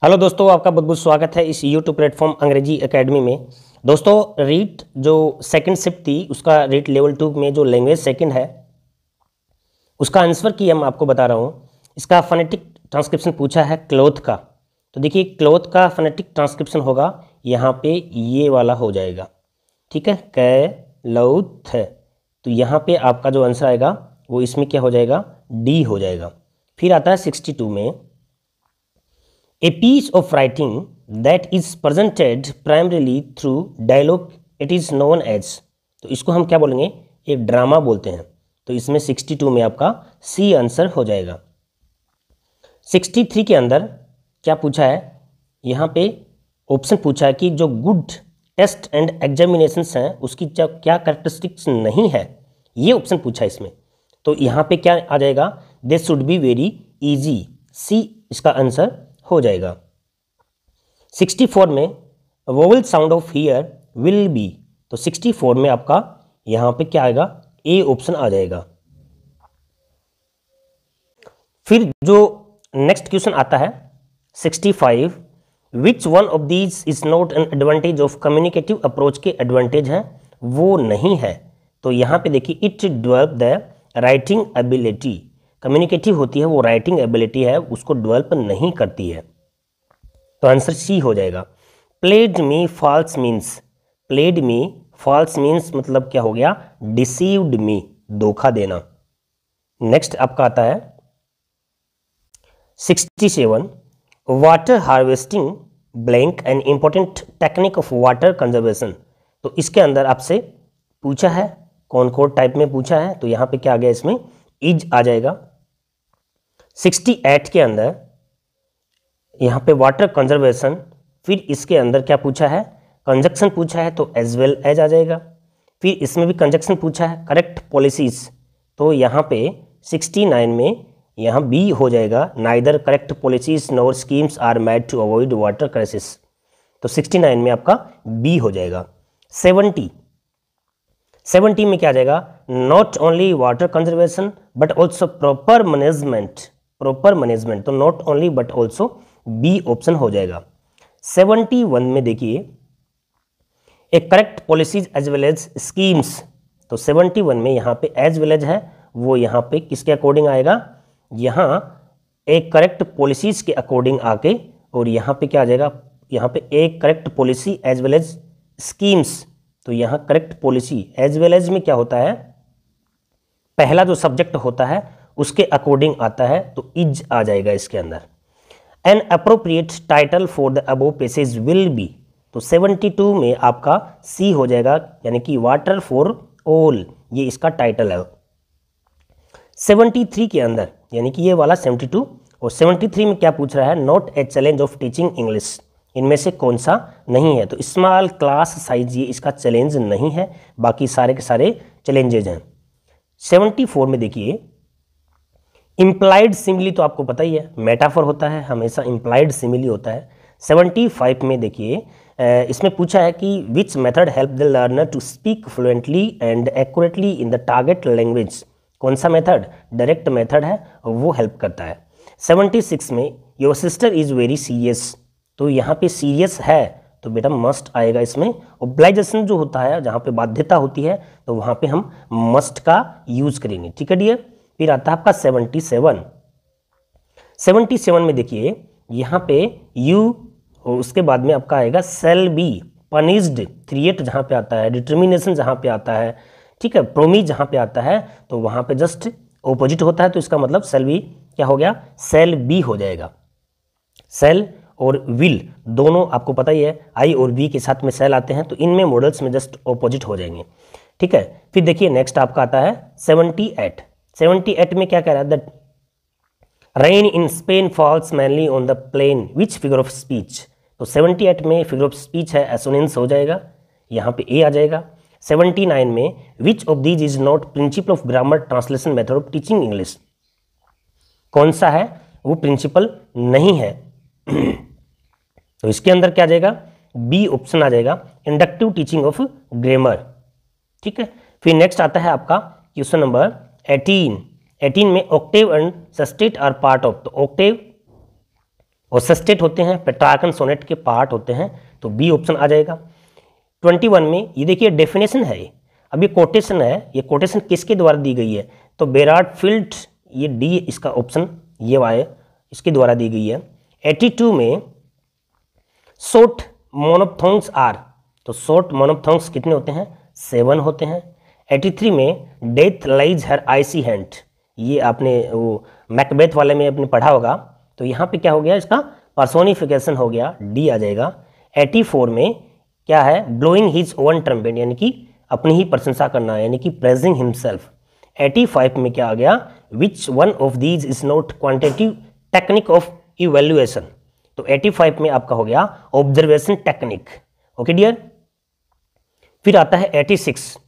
Hello दोस्तों, आपका बहुत बहुत स्वागत है इस यूट्यूब प्लेटफॉर्म अंग्रेजी एकेडमी में। दोस्तों, रीट जो सेकंड शिफ्ट थी उसका रीट लेवल 2 में जो लैंग्वेज सेकंड है उसका आंसर की मैं आपको बता रहा हूँ। इसका फोनेटिक ट्रांसक्रिप्शन पूछा है क्लोथ का। तो देखिए, क्लोथ का फोनेटिक ट्रांसक्रिप्शन होगा यहाँ पे ये वाला हो जाएगा, ठीक है, क्लौथ है। तो यहाँ पे आपका जो आंसर आएगा वो इसमें क्या हो जाएगा, डी हो जाएगा। फिर आता है 62 में, A piece of writing that is presented primarily through dialogue, it is known as। तो इसको हम क्या बोलेंगे, एक ड्रामा बोलते हैं। तो इसमें 62 में आपका सी आंसर हो जाएगा। 63 के अंदर क्या पूछा है, यहाँ पे ऑप्शन पूछा है कि जो गुड टेस्ट एंड एग्जामिनेशंस हैं उसकी क्या कैरेक्टरिस्टिक्स नहीं है, ये ऑप्शन पूछा है इसमें। तो यहाँ पे क्या आ जाएगा, they should be very easy, see इसका आंसर हो जाएगा। 64 में vowel sound of here will be. तो 64 में आपका यहाँ पे क्या आएगा, ए ऑप्शन आ जाएगा। फिर जो नेक्स्ट क्वेश्चन आता है 65, which one of these is not an advantage of communicative approach के एडवांटेज हैं वो नहीं है। तो यहाँ पे देखिए, it develop the writing ability, communicative होती है वो राइटिंग एबिलिटी है उसको डेवलप नहीं करती है। तो आंसर सी हो जाएगा। प्लेड मी फॉल्स मीन्स, प्लेड मी फॉल्स मीन्स मतलब क्या हो गया, डिसीव्ड मी, धोखा देना। नेक्स्ट आपका आता है 67, water harvesting blank an important technique of water conservation. तो इसके अंदर आपसे पूछा है, कौन कौन टाइप में पूछा है, तो यहाँ पे क्या आ गया, इसमें इज आ जाएगा। 68 के अंदर यहाँ पे वाटर कंजर्वेशन, फिर इसके अंदर क्या पूछा है, कंजक्शन पूछा है तो एज वेल एज आ जाएगा। फिर इसमें भी कंजक्शन पूछा है, करेक्ट पॉलिसीज, तो यहाँ पे 69 में यहाँ बी हो जाएगा, neither correct policies nor schemes are made to avoid water crisis. तो 69 में आपका बी हो जाएगा। 70 में क्या आ जाएगा, not only water conservation but also proper management, proper management, तो not only but also B option हो जाएगा। 71 में देखिए, a correct policies as well as schemes. तो 71 में यहाँ पे एज वेल एज है वो यहाँ पे किसके अकॉर्डिंग आएगा, यहाँ एक करेक्ट पॉलिसीज के अकॉर्डिंग आके, और यहाँ पे क्या आ जाएगा, यहाँ पे एक correct policy as well as schemes. तो यहाँ correct policy as well as में क्या होता है, पहला जो सब्जेक्ट होता है उसके अकॉर्डिंग आता है, तो इज आ जाएगा इसके अंदर। An appropriate title for the above passage will be. तो 72 में आपका सी हो जाएगा, यानी कि वाटर फॉर ऑल, ये इसका टाइटल है। 73 के अंदर, यानी कि ये वाला 72, और 73 में क्या पूछ रहा है, not a challenge of teaching English, इनमें से कौन सा नहीं है। तो स्मॉल क्लास साइज ये इसका चैलेंज नहीं है, बाकी सारे के सारे चैलेंजेज हैं। 74 में देखिए, इम्प्लाइड सिमिली, तो आपको पता ही है मेटाफर होता है, हमेशा इम्प्लाइड सिमिली होता है। 75 में देखिए, इसमें पूछा है कि which method help the learner to speak fluently and accurately in the target language. कौन सा मेथड, डायरेक्ट मेथड है, वो हेल्प करता है। 76 में, your sister is very serious. तो यहाँ पे सीरियस है तो बेटा मस्ट आएगा इसमें। ओब्लाइजेशन जो होता है, जहाँ पे बाध्यता होती है, तो वहाँ पे हम मस्ट का यूज करेंगे, ठीक है डियर। फिर आता है आपका 77 में देखिए, यहाँ पे यू, और उसके बाद में आपका आएगा सेल बी पनिश्ड, क्रिएट जहाँ पे आता है, डिटर्मिनेशन जहाँ पे आता है, ठीक है, प्रोमिस जहाँ पे आता है, तो वहाँ पे जस्ट ऑपोजिट होता है। तो इसका मतलब सेल बी क्या हो गया, सेल बी हो जाएगा। सेल और विल दोनों आपको पता ही है, आई और वी के साथ में सेल आते हैं, तो इनमें मॉडल्स में जस्ट ऑपोजिट हो जाएंगे, ठीक है। फिर देखिए नेक्स्ट आपका आता है 78 में क्या कह रहा है, that rain in Spain falls mainly on the plain which figure of speech. तो 78 में फिगर ऑफ स्पीच है, एसोनेंस हो जाएगा, यहाँ पे ए आ जाएगा। 79 में, which of these is not principle of grammar translation method of teaching English. कौन सा है वो प्रिंसिपल नहीं है। तो इसके अंदर क्या आ जाएगा, बी ऑप्शन आ जाएगा, इंडक्टिव टीचिंग ऑफ ग्रामर, ठीक है। फिर नेक्स्ट आता है आपका क्वेश्चन नंबर 18 में, octave and sestet are part of. तो ऑक्टेव और सेस्टेट होते हैं, पेट्रार्कन सोनेट के पार्ट होते हैं, तो बी ऑप्शन आ जाएगा। 21 में ये देखिए डेफिनेशन है, अब ये कोटेशन है, ये कोटेशन किसके द्वारा दी गई है, तो बेराड फील्ड, ये डी इसका ऑप्शन ये वाई इसके द्वारा दी गई है। 82 में शॉर्ट मोनोप्थोन्स आर, तो शॉर्ट मोनोप्थोन्स कितने होते हैं, 7 होते हैं। 83 में डेथ लाइज हर आइसी हैंड, ये आपने वो मैकबेथ वाले में आपने पढ़ा होगा, तो यहाँ पे क्या हो गया, इसका पर्सोनिफिकेशन हो गया, डी आ जाएगा। 84 में क्या है, ब्लोइंग हिज ओन ट्रम्पेट, यानी कि अपनी ही प्रशंसा करना, यानी कि प्रेजिंग हिमसेल्फ। 85 में क्या आ गया, which one of these is not quantitative technique of evaluation, तो 85 में आपका हो गया ऑब्जर्वेशन टेक्निक। Okay dear. फिर आता है 86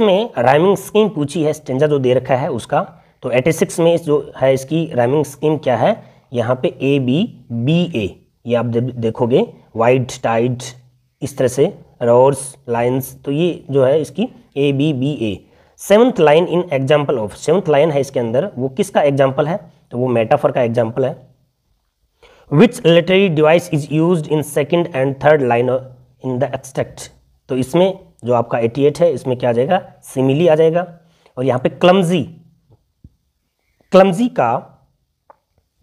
में राइमिंग स्कीम पूछी है, स्टेंजा जो दे रखा है उसका, तो 86 में जो है इसकी राइमिंग स्कीम क्या है, यहाँ पे ए बी बी ए, ये आप जब देखोगे वाइड टाइड इस तरह से रोर्स लाइन्स, तो ये जो है इसकी A B B A. 7th line in example of, 7th line है इसके अंदर, वो किसका एग्जाम्पल है, तो वो मेटाफर का एग्जाम्पल है। विच literary device is used in second and third line in the extract, तो इसमें जो आपका 88 है इसमें क्या आ जाएगा, सिमिली आ जाएगा। और यहाँ पे क्लमजी का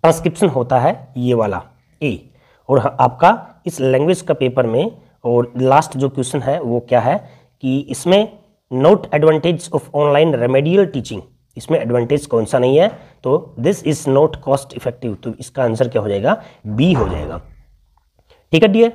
ट्रांसक्रिप्शन होता है ये वाला ए। और आपका इस लैंग्वेज का पेपर में और लास्ट जो क्वेश्चन है वो क्या है कि इसमें note advantage of online remedial teaching, इसमें एडवांटेज कौन सा नहीं है, तो this is not cost effective, तो इसका आंसर क्या हो जाएगा, बी हो जाएगा। ठीक है डियर।